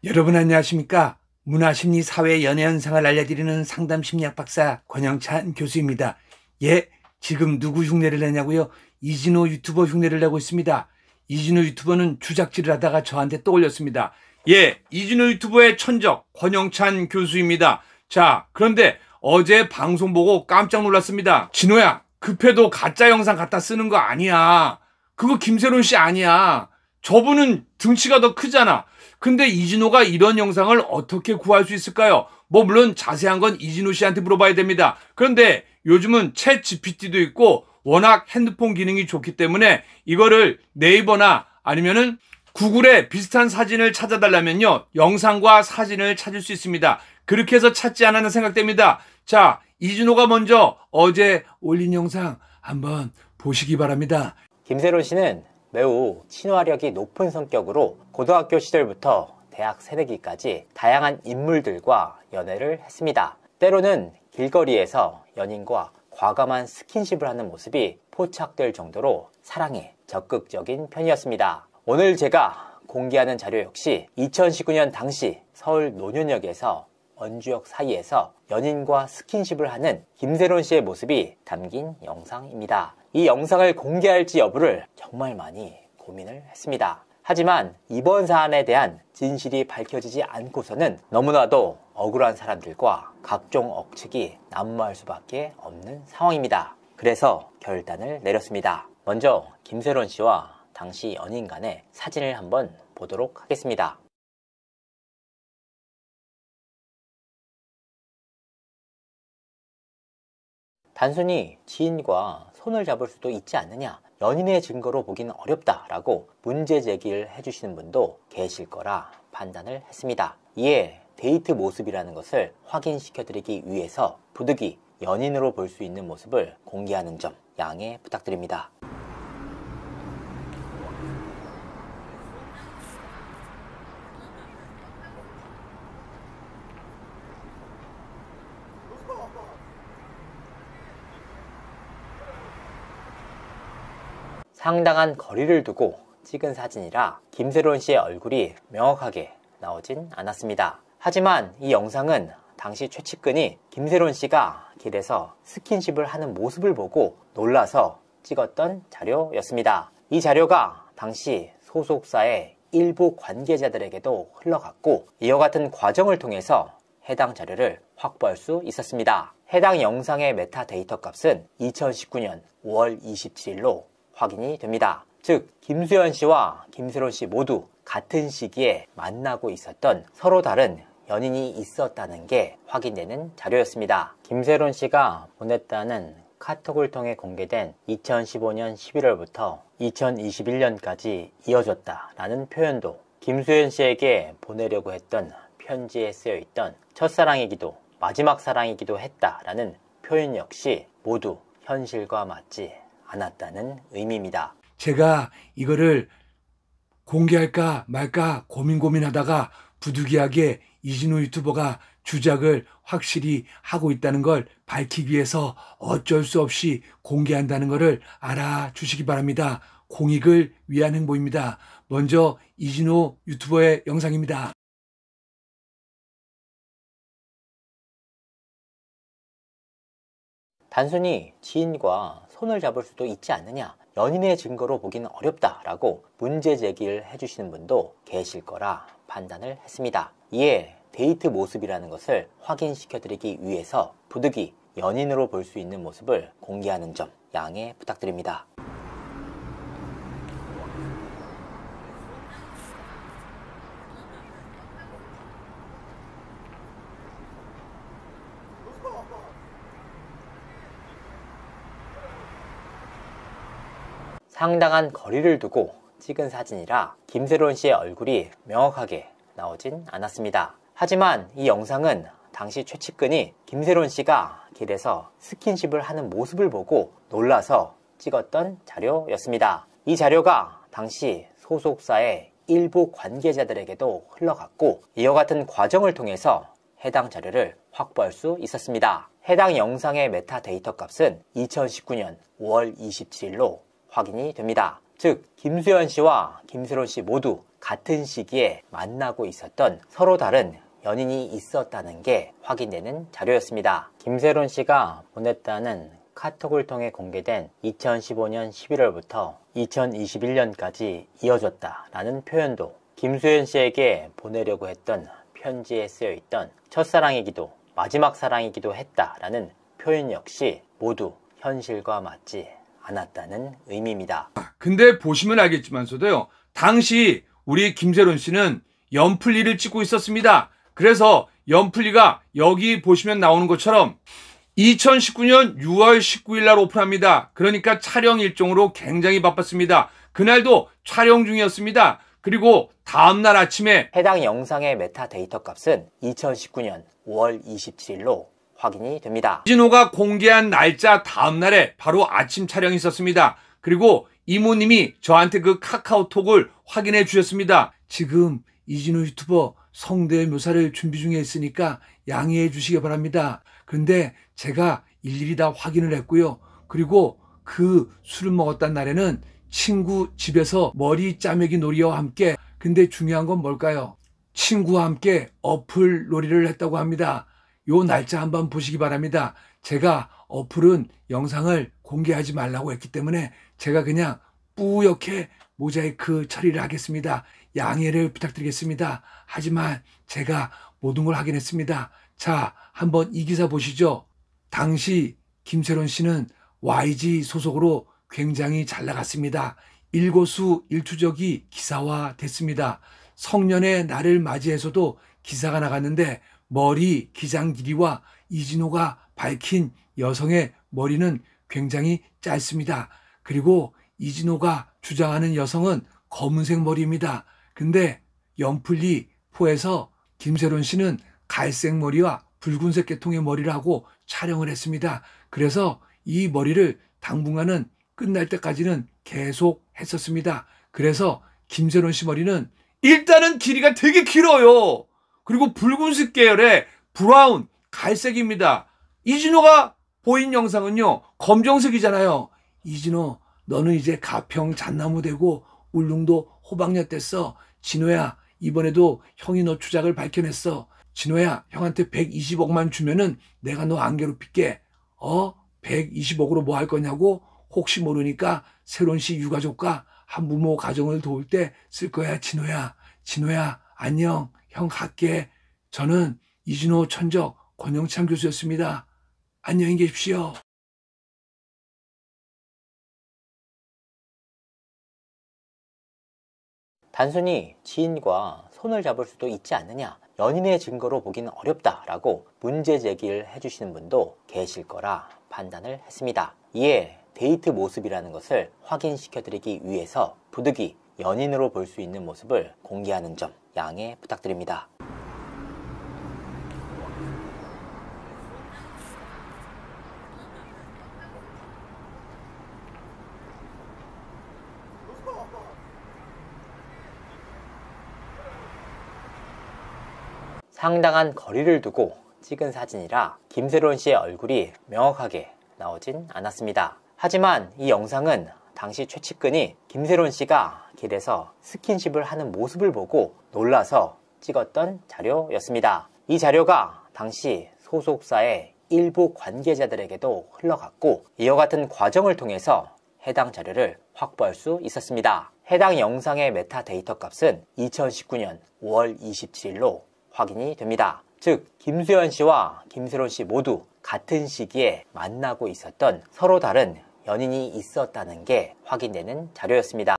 여러분 안녕하십니까? 문화심리 사회 연애 현상을 알려드리는 상담심리학 박사 권영찬 교수입니다. 예, 지금 누구 흉내를 내냐고요? 이진호 유튜버 흉내를 내고 있습니다. 이진호 유튜버는 주작질을 하다가 저한테 떠올렸습니다. 예, 이진호 유튜버의 천적 권영찬 교수입니다. 자, 그런데 어제 방송 보고 깜짝 놀랐습니다. 진호야, 급해도 가짜 영상 갖다 쓰는 거 아니야. 그거 김세론 씨 아니야. 저분은 등치가 더 크잖아. 근데 이진호가 이런 영상을 어떻게 구할 수 있을까요? 물론 자세한 건 이진호 씨한테 물어봐야 됩니다. 그런데 요즘은 챗 GPT도 있고 워낙 핸드폰 기능이 좋기 때문에 이거를 네이버나 아니면은 구글에 비슷한 사진을 찾아달라면요, 영상과 사진을 찾을 수 있습니다. 그렇게 해서 찾지 않았나 생각됩니다. 자, 이진호가 먼저 어제 올린 영상 한번 보시기 바랍니다. 김세론 씨는 매우 친화력이 높은 성격으로 고등학교 시절부터 대학 새내기까지 다양한 인물들과 연애를 했습니다. 때로는 길거리에서 연인과 과감한 스킨십을 하는 모습이 포착될 정도로 사랑에 적극적인 편이었습니다. 오늘 제가 공개하는 자료 역시 2019년 당시 서울 논현역에서 원주역 사이에서 연인과 스킨십을 하는 김세론 씨의 모습이 담긴 영상입니다. 이 영상을 공개할지 여부를 정말 많이 고민을 했습니다. 하지만 이번 사안에 대한 진실이 밝혀지지 않고서는 너무나도 억울한 사람들과 각종 억측이 난무할 수밖에 없는 상황입니다. 그래서 결단을 내렸습니다. 먼저 김세론 씨와 당시 연인 간의 사진을 한번 보도록 하겠습니다. 단순히 지인과 손을 잡을 수도 있지 않느냐, 연인의 증거로 보기는 어렵다 라고 문제 제기를 해주시는 분도 계실 거라 판단을 했습니다. 이에 데이트 모습이라는 것을 확인시켜드리기 위해서 부득이 연인으로 볼 수 있는 모습을 공개하는 점 양해 부탁드립니다. 상당한 거리를 두고 찍은 사진이라 김세론 씨의 얼굴이 명확하게 나오진 않았습니다. 하지만 이 영상은 당시 최측근이 김세론 씨가 길에서 스킨십을 하는 모습을 보고 놀라서 찍었던 자료였습니다. 이 자료가 당시 소속사의 일부 관계자들에게도 흘러갔고 이와 같은 과정을 통해서 해당 자료를 확보할 수 있었습니다. 해당 영상의 메타데이터 값은 2019년 5월 27일로 확인이 됩니다. 즉 김수현 씨와 김세론 씨 모두 같은 시기에 만나고 있었던 서로 다른 연인이 있었다는 게 확인되는 자료였습니다. 김세론 씨가 보냈다는 카톡을 통해 공개된 2015년 11월부터 2021년까지 이어졌다라는 표현도 김수현 씨에게 보내려고 했던 편지에 쓰여있던 첫사랑이기도 마지막 사랑이기도 했다라는 표현 역시 모두 현실과 맞지 않았다는 의미입니다. 제가 이거를 공개할까 말까 고민하다가 부득이하게 이진호 유튜버가 주작을 확실히 하고 있다는 걸 밝히기 위해서 어쩔 수 없이 공개한다는 것을 알아주시기 바랍니다. 공익을 위한 행보입니다. 먼저 이진호 유튜버의 영상입니다. 단순히 지인과 손을 잡을 수도 있지 않느냐, 연인의 증거로 보기는 어렵다 라고 문제 제기를 해주시는 분도 계실 거라 판단을 했습니다. 이에 데이트 모습이라는 것을 확인시켜드리기 위해서 부득이 연인으로 볼 수 있는 모습을 공개하는 점 양해 부탁드립니다. 상당한 거리를 두고 찍은 사진이라 김세론 씨의 얼굴이 명확하게 나오진 않았습니다. 하지만 이 영상은 당시 최측근이 김세론 씨가 길에서 스킨십을 하는 모습을 보고 놀라서 찍었던 자료였습니다. 이 자료가 당시 소속사의 일부 관계자들에게도 흘러갔고 이와 같은 과정을 통해서 해당 자료를 확보할 수 있었습니다. 해당 영상의 메타데이터 값은 2019년 5월 27일로 확인이 됩니다. 즉 김수현 씨와 김세론 씨 모두 같은 시기에 만나고 있었던 서로 다른 연인이 있었다는 게 확인되는 자료였습니다. 김세론 씨가 보냈다는 카톡을 통해 공개된 2015년 11월부터 2021년까지 이어졌다라는 표현도 김수현 씨에게 보내려고 했던 편지에 쓰여있던 첫사랑이기도 마지막 사랑이기도 했다라는 표현 역시 모두 현실과 맞지 않았다는 의미입니다. 근데 보시면 알겠지만서도요, 당시 우리 김세론 씨는 연플리를 찍고 있었습니다. 그래서 연플리가 여기 보시면 나오는 것처럼 2019년 6월 19일 날 오픈합니다. 그러니까 촬영 일정으로 굉장히 바빴습니다. 그날도 촬영 중이었습니다. 그리고 다음날 아침에 해당 영상의 메타데이터 값은 2019년 5월 27일로 확인이 됩니다. 이진호가 공개한 날짜 다음날에 바로 아침 촬영이 있었습니다. 그리고 이모님이 저한테 그 카카오톡을 확인해 주셨습니다. 지금 이진호 유튜버 성대 묘사를 준비 중에 있으니까 양해해 주시기 바랍니다. 그런데 제가 일일이 다 확인을 했고요. 그리고 그 술을 먹었단 날에는 친구 집에서 머리 짜매기 놀이와 함께, 근데 중요한 건 뭘까요? 친구와 함께 어플 놀이를 했다고 합니다. 요 날짜 한번 보시기 바랍니다. 제가 어플은 영상을 공개하지 말라고 했기 때문에 제가 그냥 뿌옇게 모자이크 처리를 하겠습니다. 양해를 부탁드리겠습니다. 하지만 제가 모든 걸 확인했습니다. 자, 한번 이 기사 보시죠. 당시 김세론 씨는 YG 소속으로 굉장히 잘 나갔습니다. 일거수일투족이 기사화 됐습니다. 성년의 날을 맞이해서도 기사가 나갔는데 머리 기장 길이와 이진호가 밝힌 여성의 머리는 굉장히 짧습니다. 그리고 이진호가 주장하는 여성은 검은색 머리입니다. 근데 연플리 4에서 김세론 씨는 갈색 머리와 붉은색 계통의 머리를 하고 촬영을 했습니다. 그래서 이 머리를 당분간은 끝날 때까지는 계속 했었습니다. 그래서 김세론 씨 머리는 일단은 길이가 되게 길어요. 그리고 붉은색 계열의 브라운, 갈색입니다. 이진호가 보인 영상은요, 검정색이잖아요. 이진호, 너는 이제 가평 잣나무 되고 울릉도 호박엿 됐어. 진호야, 이번에도 형이 너 주작을 밝혀냈어. 진호야, 형한테 120억만 주면은 내가 너 안 괴롭힐게. 120억으로 뭐 할 거냐고? 혹시 모르니까 세론 씨 유가족과 한부모 가정을 도울 때 쓸 거야, 진호야. 진호야, 안녕. 형 갈게. 저는 이진호 천적 권영찬 교수였습니다. 안녕히 계십시오. 단순히 지인과 손을 잡을 수도 있지 않느냐, 연인의 증거로 보기는 어렵다라고 문제 제기를 해주시는 분도 계실 거라 판단을 했습니다. 이에 데이트 모습이라는 것을 확인시켜드리기 위해서 부득이 연인으로 볼 수 있는 모습을 공개하는 점 양해 부탁드립니다. 상당한 거리를 두고 찍은 사진이라 김세론 씨의 얼굴이 명확하게 나오진 않았습니다. 하지만 이 영상은 당시 최측근이 김세론 씨가 길에서 스킨십을 하는 모습을 보고 놀라서 찍었던 자료였습니다. 이 자료가 당시 소속사의 일부 관계자들에게도 흘러갔고 이와 같은 과정을 통해서 해당 자료를 확보할 수 있었습니다. 해당 영상의 메타데이터 값은 2019년 5월 27일로 확인이 됩니다. 즉 김수현 씨와 김세론 씨 모두 같은 시기에 만나고 있었던 서로 다른 연인이 있었다는 게 확인되는 자료였습니다.